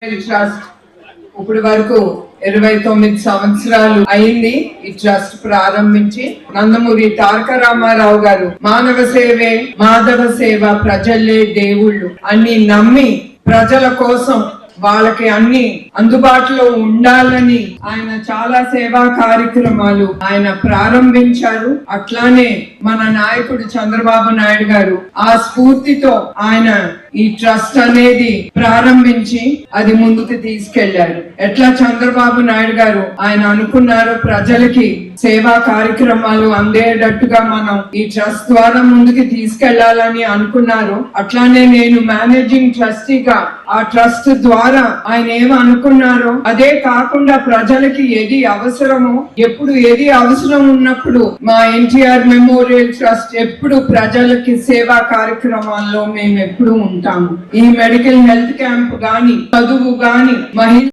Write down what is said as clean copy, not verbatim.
Trust ఇప్పుడు వరకు 29 సంవత్సరాలు అయింది. ఈ ట్రస్ట్ ప్రారంభించి నందమూరి తారక రామారావు గారు మానవ సేవే మాధవ సేవ, ప్రజలే దేవుళ్ళు అన్ని నమ్మి ప్రజల కోసం వాళ్ళకి అన్ని అందుబాటులో ఉండాలని ఆయన చాలా సేవా కార్యక్రమాలు ఆయన ప్రారంభించారు. అట్లానే మన నాయకుడు చంద్రబాబు నాయుడు గారు ఆ స్ఫూర్తితో ఆయన ఈ ట్రస్ట్ అనేది ప్రారంభించి అది ముందుకు తీసుకెళ్లారు. ఎట్లా చంద్రబాబు నాయుడు గారు ఆయన అనుకున్నారో ప్రజలకి సేవా కార్యక్రమాలు అందేటట్టుగా మనం ఈ ట్రస్ట్ ద్వారా ముందుకు తీసుకెళ్లాలని అనుకున్నారు. అట్లానే నేను మేనేజింగ్ ట్రస్టీగా ఆ ట్రస్ట్ ద్వారా ఆయన ఏమి అనుకున్నారో అదే కాకుండా ప్రజలకి ఏది అవసరమో, ఎప్పుడు ఏది అవసరం ఉన్నప్పుడు మా ఎన్టీఆర్ మెమోరియల్ ట్రస్ట్ ఎప్పుడు ప్రజలకి సేవా కార్యక్రమాల్లో మేము ఎప్పుడు ఉంటాము. ఈ మెడికల్ హెల్త్ క్యాంప్ గాని, చదువు గాని, మహిళ